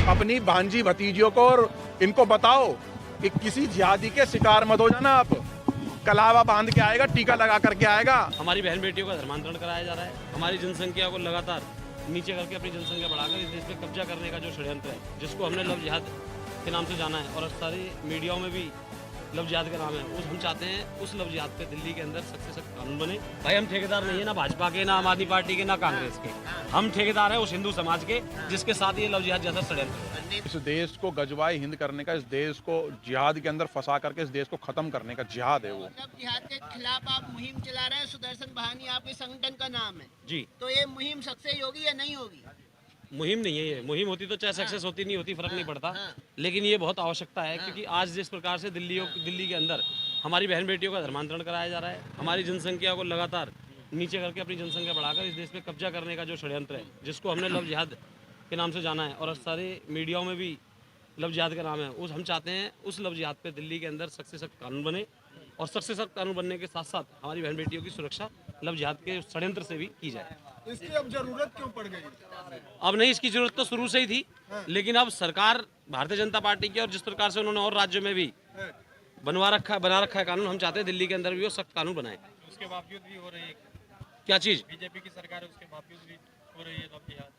अपनी भांजी भतीजियों को और इनको बताओ कि किसी जिहादी के शिकार मत हो जाना। आप कलावा बांध के आएगा, टीका लगा करके आएगा। हमारी बहन बेटियों का धर्मांतरण कराया जा रहा है। हमारी जनसंख्या को लगातार नीचे करके अपनी जनसंख्या बढ़ाकर इस देश पे कब्जा करने का जो षड्यंत्र है, जिसको हमने लव जिहाद के नाम से जाना है और सारी मीडियाओं में भी लव जिहाद का नाम है, उस हम चाहते हैं उस लव जिहाद पे दिल्ली के अंदर सख्त से सख्त कानून बने। भाई हम ठेकेदार नहीं है ना भाजपा के, ना आम आदमी पार्टी के, ना कांग्रेस के। हम ठेकेदार हैं उस हिंदू समाज के जिसके साथ ये लव जिहाद जैसा षड्यंत्र है। इस देश को गजवाए हिंद करने का, इस देश को जिहाद के अंदर फंसा करके इस देश को खत्म करने का जिहाद है वो। मतलब जिहाद के खिलाफ आप मुहिम चला रहे हैं। सुदर्शन बहानी आपके संगठन का नाम है जी। तो ये मुहिम सक्सेस होगी या नहीं होगी? मुहिम नहीं है ये। मुहिम होती तो चाहे सक्सेस होती नहीं होती फर्क नहीं पड़ता, लेकिन ये बहुत आवश्यकता है क्योंकि आज जिस प्रकार से दिल्ली के अंदर हमारी बहन बेटियों का धर्मांतरण कराया जा रहा है, हमारी जनसंख्या को लगातार नीचे करके अपनी जनसंख्या बढ़ाकर इस देश पे कब्जा करने का जो षड्यंत्र है, जिसको हमने लव जिहाद के नाम से जाना है और सारे मीडियाओं में भी लव जिहाद का नाम है, उस हम चाहते हैं उस लव जिहाद पे दिल्ली के अंदर सख्त से सख्त कानून बने और सख्त से सख्त कानून बनने के साथ साथ हमारी बहन बेटियों की सुरक्षा लव जिहाद के षड्यंत्र से भी की जाए। इसकी अब जरूरत क्यों पड़ गई? अब नहीं, इसकी जरूरत तो शुरू से ही थी, लेकिन अब सरकार भारतीय जनता पार्टी की और जिस प्रकार से उन्होंने और राज्यों में भी बना रखा है कानून, हम चाहते हैं दिल्ली के अंदर भी वो सख्त कानून बनाए। उसके बावजूद भी हो रही है क्या चीज? बीजेपी की सरकार है, उसके बावजूद भी हो रही है लव जिहाद।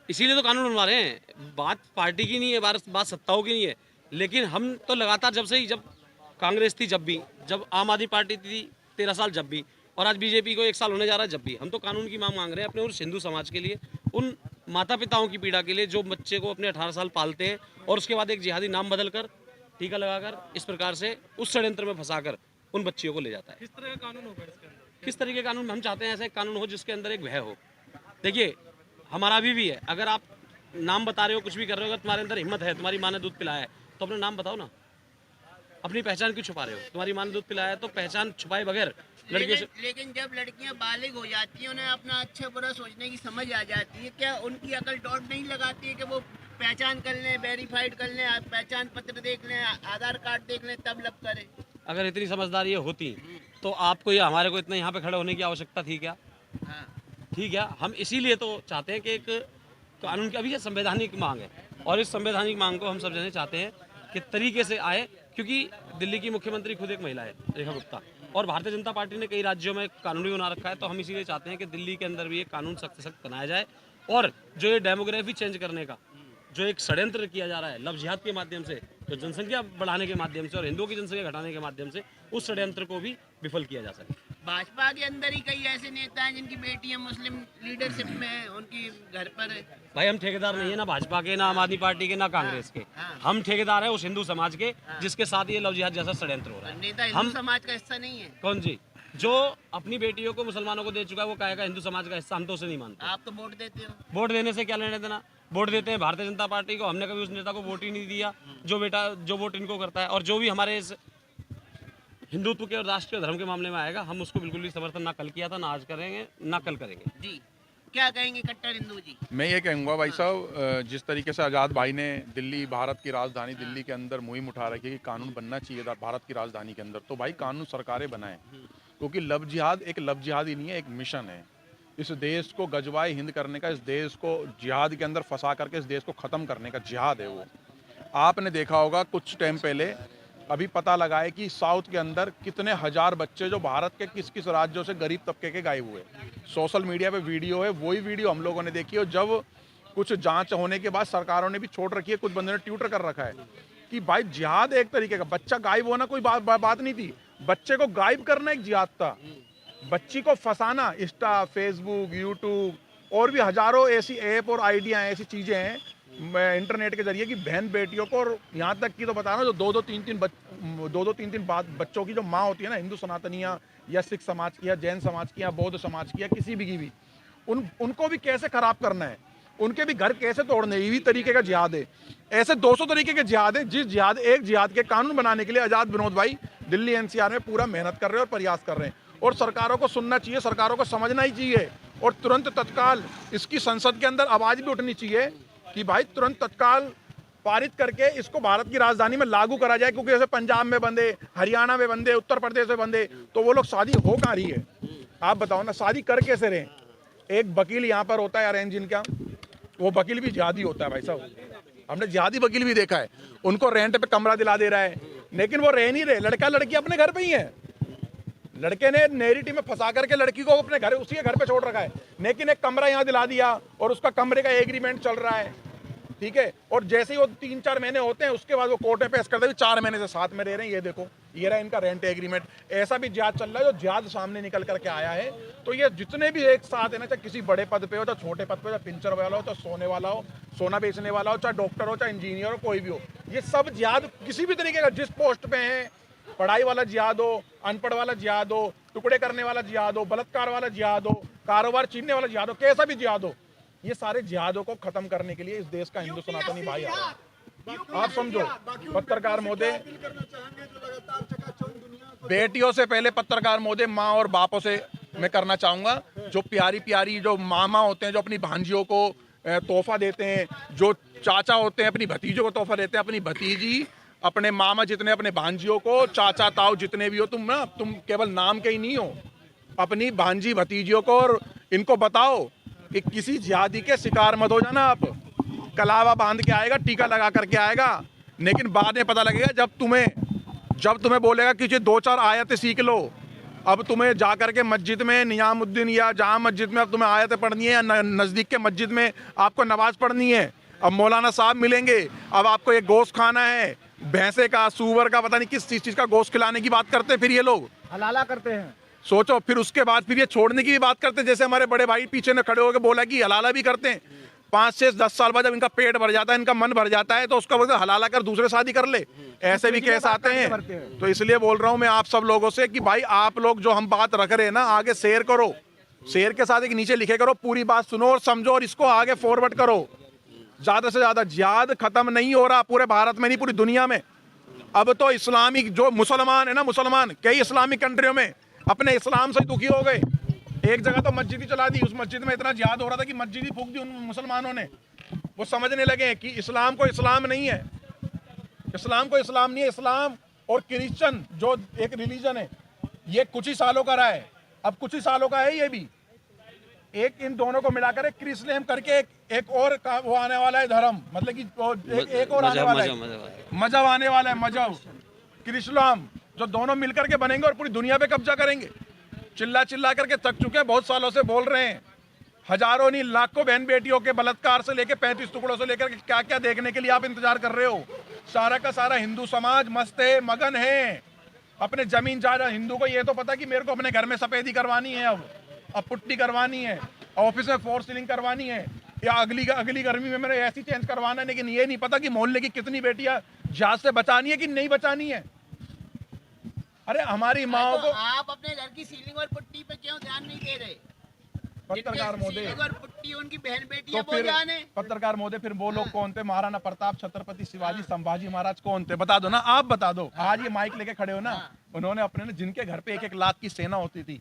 इसीलिए तो कानून बनवा रहे हैं। बात पार्टी की नहीं है, बात सत्ताओं की नहीं है, लेकिन हम तो लगातार जब कांग्रेस थी, जब आम आदमी पार्टी थी 13 साल, जब भी, और आज बीजेपी को 1 साल होने जा रहा है, जब भी हम तो कानून की मांग रहे हैं अपने उस हिंदू समाज के लिए, उन माता पिताओं की पीड़ा के लिए जो बच्चे को अपने 18 साल पालते हैं और उसके बाद एक जिहादी नाम बदलकर टीका लगाकर इस प्रकार से उस षड्यंत्र में फंसाकर उन बच्चियों को ले जाता है। किस तरह का कानून होगा इसके अंदर? किस तरीके का कानून? हम चाहते हैं ऐसा एक कानून हो जिसके अंदर एक भय हो। देखिए हमारा अभी भी है, अगर आप नाम बता रहे हो, कुछ भी कर रहे हो, अगर तुम्हारे अंदर हिम्मत है, तुम्हारी माँ ने दूध पिलाया है तो अपना नाम बताओ ना। अपनी पहचान क्यों छुपा रहे हो? तुम्हारी माँ ने दूध पिलाया है तो पहचान छुपाए बगैर लड़कियों से। लेकिन जब लड़कियां बालिग हो जाती हैं, उन्हें अपना अच्छा बुरा सोचने की समझ आ जाती है, क्या उनकी अकल डॉट नहीं लगाती है कि वो पहचान कर लें, वेरीफाइड कर लें, पहचान पत्र देख लें, आधार कार्ड देख लें, तब लव करें? अगर इतनी समझदारी ये होती तो आपको या हमारे को इतना यहाँ पे खड़े होने की आवश्यकता थी क्या? ठीक है, हम इसीलिए तो चाहते हैं कि एक कानून की अभी ये संवैधानिक मांग है और इस संवैधानिक मांग को हम सब जने चाहते हैं कि तरीके से आए, क्योंकि दिल्ली की मुख्यमंत्री खुद एक महिला है, रेखा गुप्ता, और भारतीय जनता पार्टी ने कई राज्यों में कानून भी बना रखा है, तो हम इसीलिए चाहते हैं कि दिल्ली के अंदर भी एक कानून सख्त से सख्त बनाया जाए और जो ये डेमोग्राफी चेंज करने का जो एक षड्यंत्र किया जा रहा है लव जिहाद के माध्यम से, जो जनसंख्या बढ़ाने के माध्यम से और हिंदुओं की जनसंख्या घटाने के माध्यम से, उस षड्यंत्र को भी विफल किया जा सके। भाजपा के अंदर ही कई ऐसे नेता हैं जिनकी बेटियां मुस्लिम लीडरशिप में हैं, उनकी घर पर है। भाई हम ठेकेदार नहीं है ना भाजपा के, ना आम आदमी पार्टी के, ना कांग्रेस के। हम ठेकेदार हैं उस हिंदू समाज के जिसके साथ ये लव जिहाद जैसा षड्यंत्र हो रहा है। नेता हिंदू समाज का हिस्सा नहीं है। कौन जी? जो अपनी बेटियों को मुसलमानों को दे चुका है वो कहेगा हिंदू समाज का हिस्सा, हम तो उसे नहीं मानते। आप तो वोट देते हो। वोट देने से क्या लेने देना? वोट देते हैं भारतीय जनता पार्टी को, हमने कभी उस नेता को वोट ही नहीं दिया जो वोट इनको करता है। और जो भी हमारे इस हिंदुत्व के और राष्ट्रीय धर्म के मामले में आएगा, हम उसको बिल्कुल भी समर्थन ना कल किया था, ना आज करेंगे, ना कल करेंगे। जी, क्या कहेंगे कट्टर हिंदू जी? मैं ये कहूँगा भाई साहब, जिस तरीके से आज़ाद भाई ने दिल्ली, भारत की राजधानी दिल्ली के अंदर मुहिम उठा रखी है कि कानून बनना चाहिए था भारत की राजधानी के अंदर, तो भाई कानून सरकारें बनाएं, क्योंकि लव जिहाद एक लव जिहाद ही नहीं है, एक मिशन है। इस देश को गजवाए हिंद करने का, इस देश को जिहाद के अंदर फंसा करके इस देश को ख़त्म करने का जिहाद है वो। आपने देखा होगा कुछ टाइम पहले अभी पता लगा है कि साउथ के अंदर कितने हजार बच्चे जो भारत के किस किस राज्यों से गरीब तबके के गायब हुए। सोशल मीडिया पे वीडियो है, वही वीडियो हम लोगों ने देखी और जब कुछ जांच होने के बाद सरकारों ने भी छोड़ रखी है, कुछ बंदों ने ट्विटर कर रखा है कि भाई जिहाद एक तरीके का, बच्चा गायब होना कोई बात नहीं थी, बच्चे को गायब करना एक जिहाद था। बच्ची को फंसाना, इंस्टा, फेसबुक, यूट्यूब और भी हजारों ऐसी ऐप और आइडिया ऐसी चीज़ें हैं इंटरनेट के जरिए कि बहन बेटियों को, और यहाँ तक कि तो बता रहा हूँ, जो 2-3 बच्चों की जो माँ होती है ना, हिंदू सनातनियाँ या सिख समाज की या जैन समाज की या बौद्ध समाज की या किसी भी की भी, उनको भी कैसे खराब करना है, उनके भी घर कैसे तोड़ने, यही तरीके का जिहाद है। ऐसे 200 तरीके के जिहाद है, जिस जिहाद के कानून बनाने के लिए आज़ाद विनोद भाई दिल्ली एनसीआर में पूरा मेहनत कर रहे हैं और प्रयास कर रहे हैं। और सरकारों को सुनना चाहिए, सरकारों को समझना ही चाहिए और तुरंत तत्काल इसकी संसद के अंदर आवाज़ भी उठनी चाहिए कि भाई तुरंत तत्काल पारित करके इसको भारत की राजधानी में लागू करा जाए, क्योंकि जैसे पंजाब में बंदे, हरियाणा में बंदे, उत्तर प्रदेश में बंदे, तो वो लोग शादी हो कहाँ रही है? आप बताओ ना, शादी कर कैसे रहे? एक वकील यहाँ पर होता है अरेंज, इनका वो वकील भी जिहादी होता है भाई साहब। हमने जिहादी वकील भी देखा है, उनको रेंट पे कमरा दिला दे रहा है, लेकिन वो रह नहीं रहे। लड़का लड़की अपने घर पे ही है, लड़के ने नेरिटी में फंसा करके लड़की को अपने घर, उसी के घर पे छोड़ रखा है, लेकिन एक कमरा यहाँ दिला दिया और उसका कमरे का एग्रीमेंट चल रहा है, ठीक है। और जैसे ही वो 3-4 महीने होते हैं उसके बाद वो कोर्ट में पेश करते हैं 4 महीने से साथ में रह रहे हैं। ये देखो, ये रहा इनका रेंट एग्रीमेंट। ऐसा भी जिहाद चल रहा है, जो जिहाद सामने निकल करके आया है। तो ये जितने भी एक साथ है ना, चाहे किसी बड़े पद पे हो, चाहे छोटे पद पे, चाहे पिंचर वाला हो, चाहे सोने वाला हो, सोना बेचने वाला हो, चाहे डॉक्टर हो, चाहे इंजीनियर हो, कोई भी हो, ये सब जिहाद किसी भी तरीके का, जिस पोस्ट पे है, पढ़ाई वाला जिहाद हो, अनपढ़ वाला जिहाद हो, टुकड़े करने वाला जिहाद हो, बलात्कार वाला जिहाद हो, कारोबार छीनने वाला जिहाद हो, कैसा भी जिहाद हो, ये सारे जिहादों को खत्म करने के लिए इस देश का हिंदू सनातनी भाई आया है। आप समझो, पत्रकार महोदय, बेटियों से पहले पत्रकार महोदय माँ और बापों से मैं करना चाहूंगा, जो प्यारी प्यारी जो मामा होते हैं, जो अपनी भांजियों को तोहफा देते हैं, जो चाचा होते हैं अपनी भतीजों को तोहफा देते हैं, अपनी भतीजी, अपने मामा जितने अपने भांजियों को, चाचा ताऊ जितने भी हो, तुम केवल नाम के ही नहीं हो, अपनी भांजी भतीजियों को और इनको बताओ कि किसी जिहादी के शिकार मत हो जाना। आप कलावा बांध के आएगा, टीका लगा करके आएगा, लेकिन बाद में पता लगेगा जब तुम्हें बोलेगा कि 2-4 आयतें सीख लो। अब तुम्हें जा करके मस्जिद में नियामुद्दीन या जहाँ मस्जिद में अब तुम्हें आयतें पढ़नी है, या नज़दीक के मस्जिद में आपको नमाज पढ़नी है। अब मौलाना साहब मिलेंगे, अब आपको एक गोश्त खाना है, भैंसे का, सूअर का, पता नहीं किस चीज़ का गोश्त खिलाने की बात करते हैं। फिर ये लोग हलाला करते हैं, सोचो, फिर उसके बाद फिर ये छोड़ने की भी बात करते हैं। जैसे हमारे बड़े भाई पीछे ने खड़े होकर बोला कि हलाला भी करते हैं। 5 से 10 साल बाद जब इनका पेट भर जाता है, इनका मन भर जाता है, तो उसका बोलते हलाला कर दूसरे शादी कर ले। ऐसे भी केस आते हैं। तो इसलिए बोल रहा हूं मैं आप सब लोगों से कि भाई आप लोग जो हम बात रख रहे हैं ना, आगे शेयर करो, शेयर के साथ एक नीचे लिखे करो, पूरी बात सुनो और समझो और इसको आगे फॉरवर्ड करो। ज्यादा से ज्यादा जिहाद खत्म नहीं हो रहा, पूरे भारत में नहीं, पूरी दुनिया में। अब तो इस्लामिक जो मुसलमान है ना, मुसलमान कई इस्लामिक कंट्रियों में अपने इस्लाम से दुखी हो गए। एक जगह तो मस्जिद ही चला दी, उस मस्जिद में इतना जिहाद हो रहा था कि मस्जिद ही फूंक दी उन मुसलमानों ने। वो समझने लगे कि इस्लाम को इस्लाम नहीं है, इस्लाम को इस्लाम नहीं है। इस्लाम और क्रिश्चियन जो एक रिलीजन है, ये कुछ ही सालों का रहा है, अब कुछ ही सालों का है ये भी। एक इन दोनों को मिलाकर एक क्रिस्लेम करके एक और वो आने वाला है धर्म, मतलब कि एक और आने वाला है, मजहब आने वाला है, मजहब क्रिस्लाम, जो दोनों मिलकर के बनेंगे और पूरी दुनिया पे कब्जा करेंगे। चिल्ला करके थक चुके हैं, बहुत सालों से बोल रहे हैं, हजारों नहीं लाखों बहन बेटियों के बलात्कार से लेकर 35 टुकड़ों से लेकर क्या क्या देखने के लिए आप इंतजार कर रहे हो। सारा का सारा हिंदू समाज मस्त है, मगन है, अपने जमीन जायदाद। हिंदू को ये तो पता कि मेरे को अपने घर में सफेदी करवानी है, अब पुट्टी करवानी है, ऑफिस में फोर सीलिंग करवानी है, या अगली गर्मी में मैंने ऐसी चेंज करवाना है, लेकिन ये नहीं पता कि मोहल्ले की कितनी बेटियां जहाज से बचानी है कि नहीं बचानी है। अरे हमारी माओ को आप अपने घर की सीलिंग और पुट्टी पे क्यों ध्यान नहीं दे रहे? पत्रकार महोदय, और पुट्टी उनकी बहन बेटी तो है, वो फिर जाने। पत्रकार महोदय, फिर वो लोग कौन थे? महाराणा प्रताप, छत्रपति शिवाजी, संभाजी महाराज कौन थे? बता दो ना, आप बता दो। आज ये माइक लेके खड़े हो ना, उन्होंने अपने जिनके घर पे 1-1 लाख की सेना होती थी,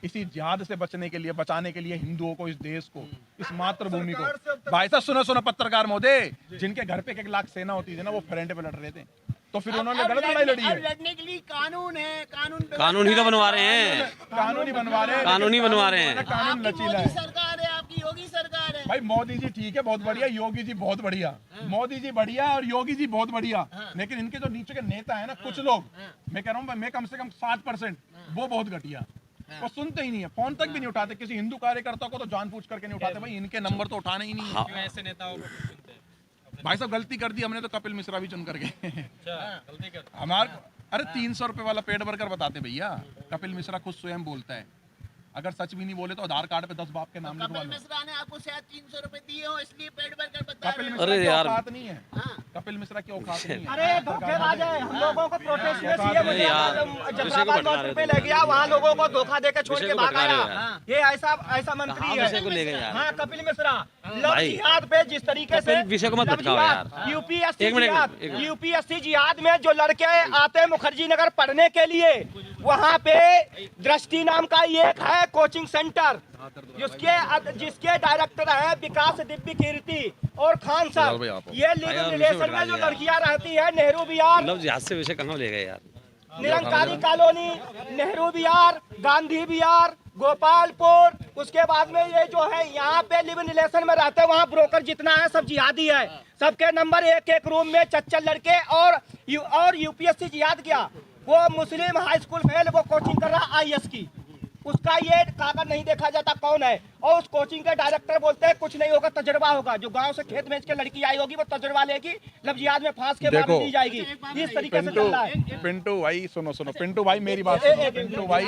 इसी जिहाद से बचने के लिए, बचाने के लिए हिंदुओं को, इस देश को, इस मातृभूमि को। भाई साहब सुनो पत्रकार महोदय, जिनके घर पे 1-1 लाख सेना होती थी ना, वो फ्रंट पे लड़ रहे थे, तो फिर उन्होंने गलत लड़ाई लड़ी है। लड़ने के लिए कानून है, कानून ही तो बनवा रहे हैं, कानून ही बनवा रहे हैं, कानून ही बनवा रहे हैं। कानून लचीला मोदी है सरकार है, आपकी योगी सरकार है। भाई। मोदी जी ठीक है, बहुत बढ़िया, योगी जी बहुत बढ़िया, मोदी जी बढ़िया और योगी जी बहुत बढ़िया, लेकिन इनके जो नीचे के नेता है ना, कुछ लोग, मैं कह रहा हूँ, मैं कम से कम 60%, वो बहुत घटिया, वो सुनते ही नहीं है, फोन तक भी नहीं उठाते। किसी हिंदू कार्यकर्ता को तो जानबूझ करके नहीं उठाते, भाई इनके नंबर तो उठाने ही नहीं है। क्यों ऐसे नेताओं को चुनते हैं? भाई साहब गलती कर दी हमने तो कपिल मिश्रा भी चुन करके गलती कर हमारे, अरे 300 रुपए वाला पेट भरकर बताते भैया, कपिल मिश्रा खुद स्वयं बोलता है, अगर सच भी नहीं बोले तो आधार कार्ड पे 10 बाप के नाम लिखवा कपिल लो। मिश्रा ने आपको शायद 300 रुपए दिए हो, इसलिए पेट भर कर बता कपिल रहे हो। मिश्रा की यार। औकात नहीं है, कपिल मिश्रा की औकात नहीं है। अरे धोखेबाज है, हम लोगों को प्रोटेस्ट में सीएम अरे यार, जफराबाद मंत्री पे ले गया, वहाँ लोगों को धोखा देकर छोड़ के भाग आया। ये ऐसा मंत्री है। विषय को ले गए यार। हाँ, कपिल मिश्रा लव भाई, जिहाद पे जिस तरीके से कपिल विषय को मत भटकाओ यार। यूपीएससी एक मिनट, जिहाद, एक मिनट। यूपीएससी जिहाद में जो लड़के आते हैं मुखर्जी नगर पढ़ने के लिए, वहाँ पे दृष्टि नाम का एक है कोचिंग सेंटर, जिसके डायरेक्टर है विकास दिव्य कीर्ति और खान साहब। ये लीगल रिलेशन में जो लड़कियां रहती है, नेहरू बिहार, लव जिहाद से विषय कहाँ ले गए यार? निरंकारी कॉलोनी, नेहरू बिहार, गांधी बिहार, गोपालपुर, उसके बाद में ये जो है यहाँ पे लिव इन रिलेशन में रहते हैं, वहाँ ब्रोकर जितना है सब जिहादी है, सबके नंबर एक रूम में चच्चल लड़के। और यूपीएससी जिहाद किया, वो मुस्लिम हाई स्कूल फेल, वो कोचिंग कर रहा आईएएस की, उसका ये कागज नहीं देखा जाता कौन है, और उस कोचिंग के डायरेक्टर बोलते हैं कुछ नहीं होगा, तजुर्बा होगा। जो गांव से खेत बेच के लड़की आई होगी वो तजुर्बा लेगी, लब जिहाद में फांस के मार दी जाएगी। इस तरीके से चल रहा है। पिंटू भाई सुनो पिंटू भाई मेरी बात सुनो। पिंटू भाई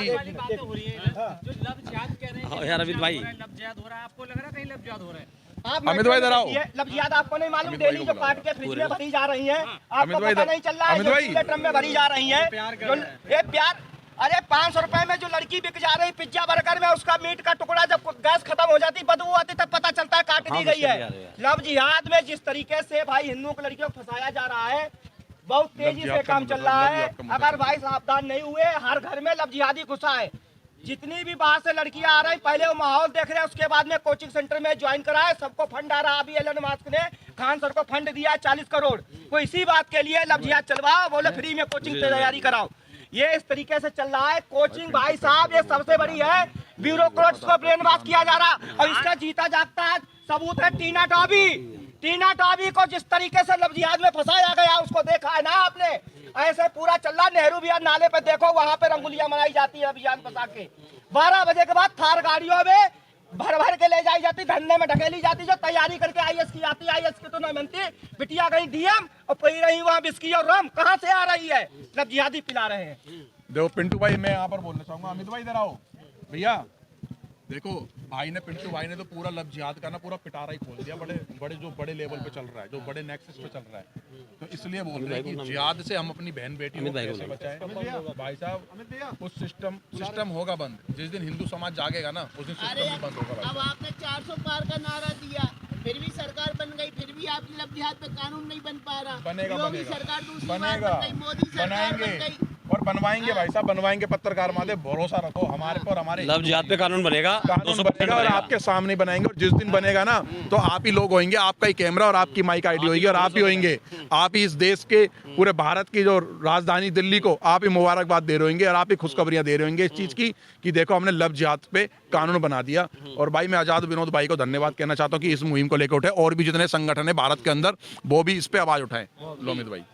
यार अमित भाई, आपको लग रहा है कहीं लब जिहाद हो रहा है? आप अमित भाई इधर आओ। लब जिहाद आपको नहीं मालूम, अमित भाई डेली को जो काट के फ्रिज में भरी जा रही है, अमित आपको भाई पता नहीं चल रहा है, अमित जो भाई। पूरे ड्रम में भरी जा रही है। ये प्यार, अरे 500 रुपए में जो लड़की बिक जा रही पिज्जा बर्गर में, उसका मीट का टुकड़ा जब गैस खत्म हो जाती, बदबू आती, तब पता चलता है काट दी गई है। लब जिहाद में जिस तरीके से भाई हिंदुओं की लड़कियों को फंसाया जा रहा है, बहुत तेजी से काम चल रहा है। अगर भाई सावधान नहीं हुए, हर घर में लब जिहादी घुसा है। जितनी भी बाहर से लड़कियां आ रही, पहले वो माहौल देख रहे हैं, उसके बाद में कोचिंग सेंटर में ज्वाइन कराए, सबको फंड आ रहा। अभी एलन मस्क ने खान सर को फंड दिया 40 करोड़, वो इसी बात के लिए लब जिहाद चलवाओ, बोले फ्री में कोचिंग की तैयारी कराओ। ये इस तरीके से चल रहा है। कोचिंग भाई साहब ये सबसे बड़ी है, ब्यूरोक्रेट्स को ब्रेन वॉश किया जा रहा, और इसका जीता जागता सबूत है टीना टॉबी। टीना टॉबी को जिस तरीके से लब जिहाद में फंसाया गया, उसको देखा है ना आपने? ऐसे पूरा चल रहा। नेहरू बिहार नाले पे देखो, वहां पे रंगोलियां मनाई जाती है अभियान फंसा के। 12 बजे के बाद थार गाड़ियों में भर के ले जाई जाती, धरने में ढकेली जाती, जो तैयारी करके आईएएस की आती। आईएएस की तो नहीं बनती, बिटिया गई डीएम और पी रही वहाँ बिस्की और रम, कहाँ से आ रही है? लब जिहादी पिला रहे हैं। देखो पिंटू भाई, मैं यहाँ पर बोलना चाहूंगा। अमित भाई इधर आओ भैया। देखो पिंटू भाई ने तो पूरा लब जिहाद का ना पूरा पिटारा ही खोल दिया, बड़े लेवल पे चल रहा है, जो बड़े नेक्सस पे चल रहा है। तो इसलिए बोल रहे हैं कि जिहाद से हम अपनी बहन बेटी को कैसे बचाएं। भाई साहब, उस सिस्टम होगा बंद जिस दिन हिंदू समाज जागेगा ना, उस दिन सिस्टम भी बंद होगा। अब आपने 400 पार का नारा दिया, फिर भी सरकार बन गई, फिर भी आपकी लब जिहाद पे कानून नहीं बन पा रहा। बनेगा योगी सरकार दूसरी बार बनेगा, बन गई, मोदी सरकार बन बनाएंगे गई और बनवाएंगे भाई साहब, बनवाएंगे। पत्रकार मादे भरोसा रखो हमारे पर, हमारे लब जिहाद पे कानून बनेगा, कानून बनेगा और आपके सामने बनाएंगे। और जिस दिन बनेगा ना, तो आप ही लोग होंगे, आपका ही कैमरा और आपकी माइक आईडी होगी, और आप ही होंगे। आप ही इस देश के, पूरे भारत की जो राजधानी दिल्ली को आप ही मुबारकबाद दे रहे होंगे, और आप ही खुशखबरियां दे रहे होंगे इस चीज की कि देखो हमने लब जिहाद पे कानून बना दिया। और भाई मैं आजाद विनोद भाई को धन्यवाद कहना चाहता हूँ कि इस मुहिम को लेकर उठे, और भी जितने संगठन है भारत के अंदर वो भी इस पे आवाज उठाएं। लोमित भाई।